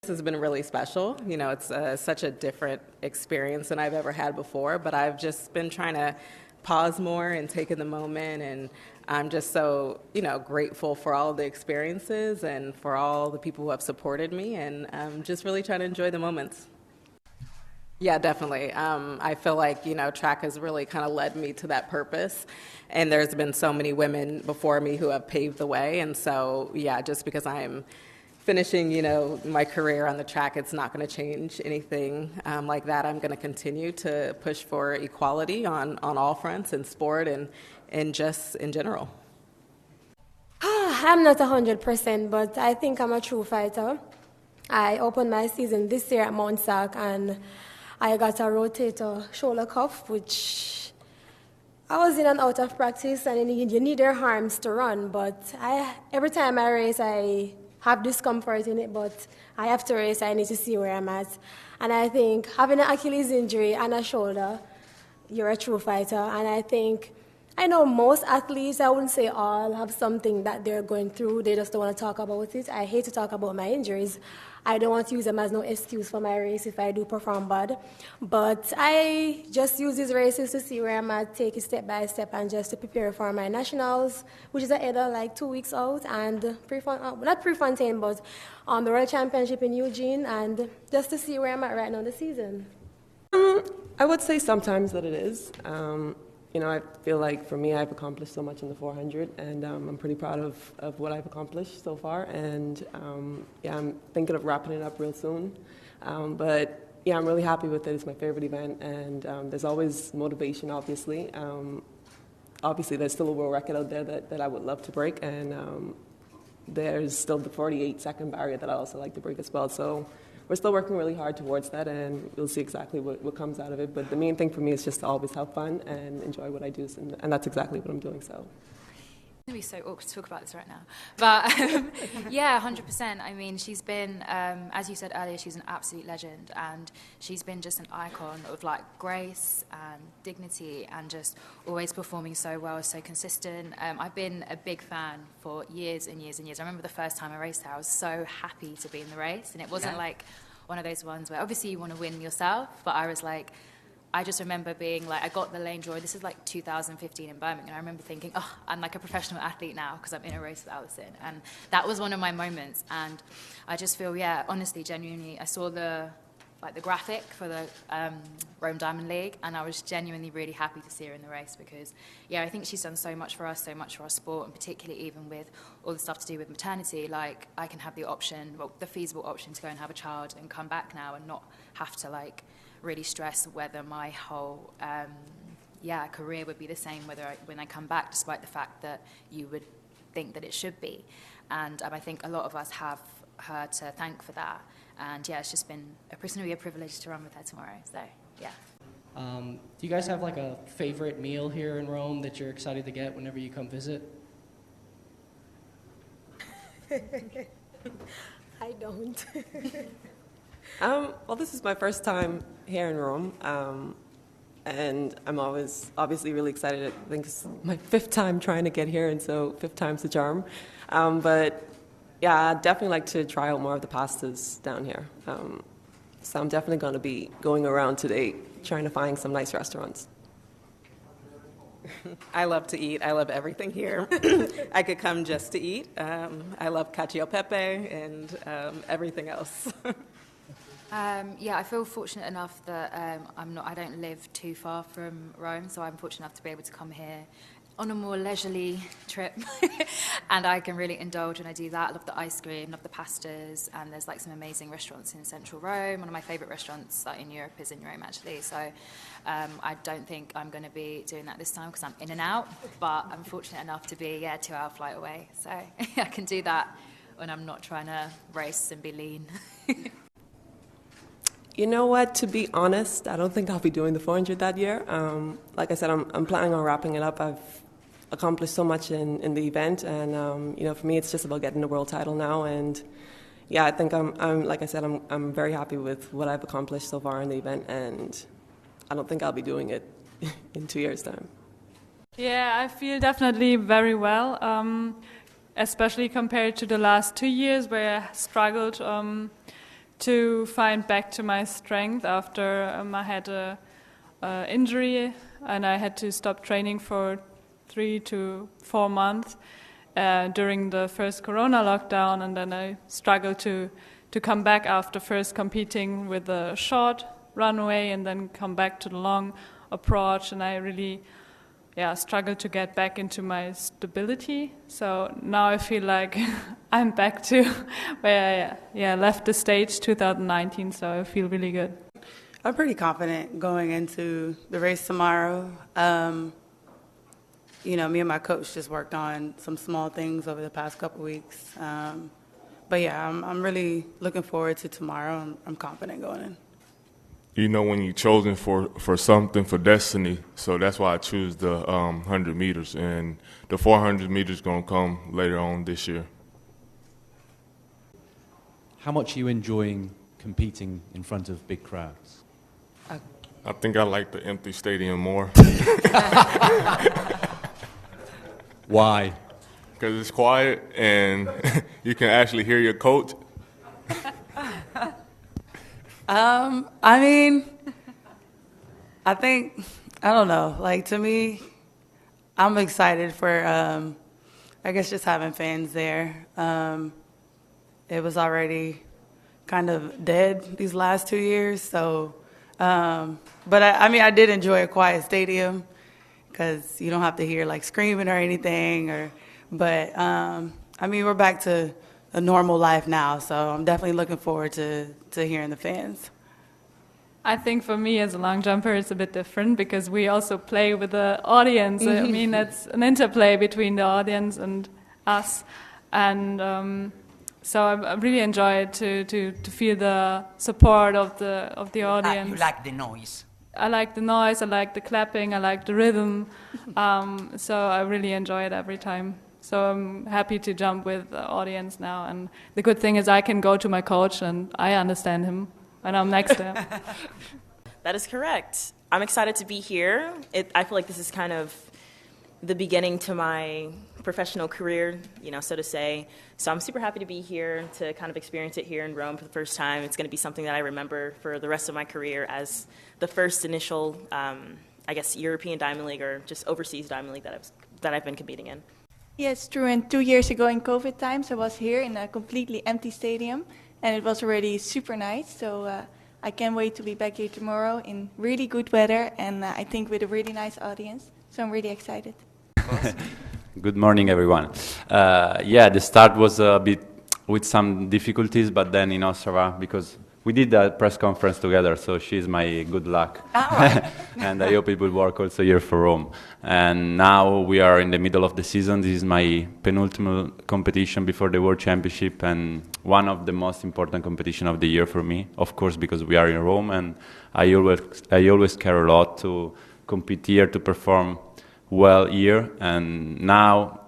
This has been really special. You know, it's such a different experience than I've ever had before, but I've just been trying to pause more and take in the moment, and I'm just so, grateful for all of the experiences and for all the people who have supported me, and I'm just really trying to enjoy the moments. Yeah, definitely. I feel like, track has really kind of led me to that purpose. And there's been so many women before me who have paved the way. And so, yeah, just because I'm finishing, my career on the track, it's not going to change anything like that. I'm going to continue to push for equality on all fronts in sport and just in general. I'm not 100%, but I think I'm a true fighter. I opened my season this year at Mount Sac, and I got a rotator shoulder cuff, which I was in and out of practice, and you need your arms to run. But every time I race, I have discomfort in it, but I have to race. I need to see where I'm at. And I think having an Achilles injury and a shoulder, you're a true fighter. And I know most athletes, I wouldn't say all, have something that they're going through. They just don't want to talk about it. I hate to talk about my injuries. I don't want to use them as no excuse for my race if I do perform bad. But I just use these races to see where I'm at, take it step by step, and just to prepare for my nationals, which is either like 2 weeks out, and not Prefontaine, but the World Championship in Eugene, and just to see where I'm at right now in the season. I would say sometimes that it is. I feel like for me, I've accomplished so much in the 400, and I'm pretty proud of what I've accomplished so far. And I'm thinking of wrapping it up real soon. But I'm really happy with it. It's my favorite event, and there's always motivation, obviously. Obviously, there's still a world record out there that I would love to break, and there's still the 48-second barrier that I also like to break as well. So we're still working really hard towards that, and we'll see exactly what comes out of it. But the main thing for me is just to always have fun and enjoy what I do, and that's exactly what I'm doing. So. It's going to be so awkward to talk about this right now. But, 100%. I mean, she's been, as you said earlier, she's an absolute legend. And she's been just an icon of, grace and dignity and just always performing so well, so consistent. I've been a big fan for years and years and years. I remember the first time I raced her, I was so happy to be in the race. And it wasn't one of those ones where obviously you want to win yourself, but I just remember being I got the lane draw. This is 2015 in Birmingham. I remember thinking, I'm like a professional athlete now because I'm in a race with Allyson. And that was one of my moments. And I just feel, honestly, genuinely, I saw the graphic for the Rome Diamond League, and I was genuinely really happy to see her in the race because, I think she's done so much for us, so much for our sport, and particularly even with all the stuff to do with maternity. I can have the option, the feasible option to go and have a child and come back now and not have to, really stress whether my whole career would be the same when I come back, despite the fact that you would think that it should be. And I think a lot of us have her to thank for that. And it's just been personally a privilege to run with her tomorrow. So do you guys have a favorite meal here in Rome that you're excited to get whenever you come visit? I don't. Well, this is my first time here in Rome, and I'm always obviously really excited. I think it's my 5th time trying to get here, and so 5th time's the charm. But I'd definitely like to try out more of the pastas down here. So I'm definitely going to be going around today trying to find some nice restaurants. I love to eat. I love everything here. I could come just to eat. I love cacio e pepe and everything else. I feel fortunate enough that I don't live too far from Rome, so I'm fortunate enough to be able to come here on a more leisurely trip, and I can really indulge when I do that. I love the ice cream, love the pastas, and there's some amazing restaurants in central Rome. One of my favourite restaurants in Europe is in Rome, actually, so I don't think I'm going to be doing that this time because I'm in and out, but I'm fortunate enough to be a 2-hour flight away, so I can do that when I'm not trying to race and be lean. You know what? To be honest, I don't think I'll be doing the 400 that year. Like I said, I'm planning on wrapping it up. I've accomplished so much in the event, and for me, it's just about getting the world title now. And I think I'm like I said, I'm very happy with what I've accomplished so far in the event, and I don't think I'll be doing it in 2 years' time. Yeah, I feel definitely very well, especially compared to the last 2 years where I struggled to find back to my strength after I had a injury and I had to stop training for 3 to 4 months during the first Corona lockdown, and then I struggled to come back after first competing with a short runway and then come back to the long approach, and I really struggled to get back into my stability. So now I feel like I'm back to where I left the stage 2019, so I feel really good. I'm pretty confident going into the race tomorrow. Me and my coach just worked on some small things over the past couple weeks. But yeah, I'm really looking forward to tomorrow. I'm confident going in. You know when you're chosen for something, for destiny, so that's why I choose the 100 meters, and the 400 meters going to come later on this year. How much are you enjoying competing in front of big crowds? I think I like the empty stadium more. Why? Because it's quiet and you can actually hear your coach. I don't know. Like, to me, I'm excited for, I guess, just having fans there. It was already kind of dead these last 2 years. So, but I did enjoy a quiet stadium because you don't have to hear like screaming or anything. But we're back to a normal life now. So I'm definitely looking forward to hearing the fans. I think for me as a long jumper, it's a bit different because we also play with the audience. I mean, it's an interplay between the audience and us. And so I really enjoy it to feel the support of the audience. You like the noise? I like the noise, I like the clapping, I like the rhythm. So I really enjoy it every time. So I'm happy to jump with the audience now. And the good thing is I can go to my coach and I understand him when I'm next to him. That is correct. I'm excited to be here. I feel like this is kind of the beginning to my professional career, so to say. So I'm super happy to be here to kind of experience it here in Rome for the first time. It's going to be something that I remember for the rest of my career as the first initial, European Diamond League or just overseas Diamond League that I've been competing in. Yes, true. And 2 years ago in COVID times, I was here in a completely empty stadium, and it was already super nice. So I can't wait to be back here tomorrow in really good weather, and I think with a really nice audience. So I'm really excited. Good morning, everyone. The start was a bit with some difficulties, but then ça va, because we did a press conference together, so she's my good luck. And I hope it will work also here for Rome. And now we are in the middle of the season. This is my penultimate competition before the World Championship and one of the most important competition of the year for me, of course, because we are in Rome, and I always care a lot to compete here, to perform well here. And now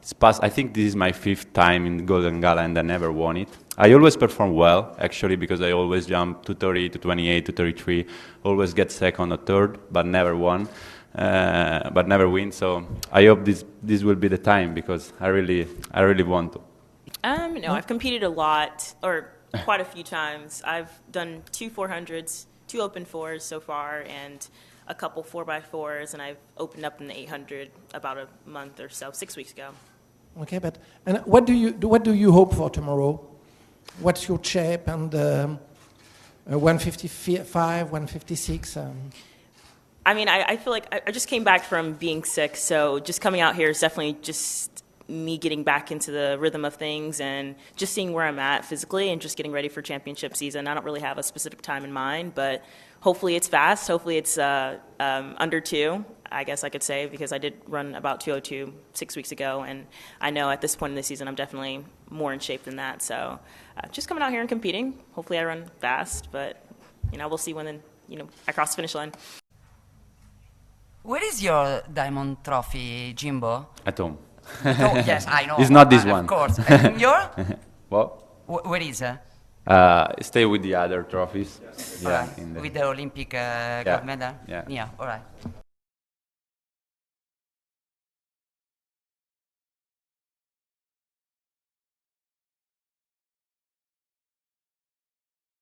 it's past, I think this is my 5th time in Golden Gala and I never won it. I always perform well, actually, because I always jump 230, 228, 233, always get second or third, but never won, but never win. So I hope this will be the time because I really want to. I've competed a lot, or quite a few times. I've done 2 400s, 2 open 4s so far, and a couple 4x4s, and I've opened up in the 800 about a month or so, 6 weeks ago. Okay, and what do you hope for tomorrow? What's your shape and 155, 156? I feel like I just came back from being sick, so just coming out here is definitely just me getting back into the rhythm of things and just seeing where I'm at physically and just getting ready for championship season. I don't really have a specific time in mind, but hopefully it's fast. Hopefully it's under 2, I guess I could say, because I did run about 2:02 6 weeks ago, and I know at this point in the season I'm definitely more in shape than that. So just coming out here and competing. Hopefully I run fast, but we'll see when I cross the finish line. Where is your diamond trophy, Jimbo? At home. Oh, yes, I know. It's not this one. Of course. And your? What? Where is it? Stay with the other trophies. Yeah, right. With the Olympic gold medal? Yeah. All right.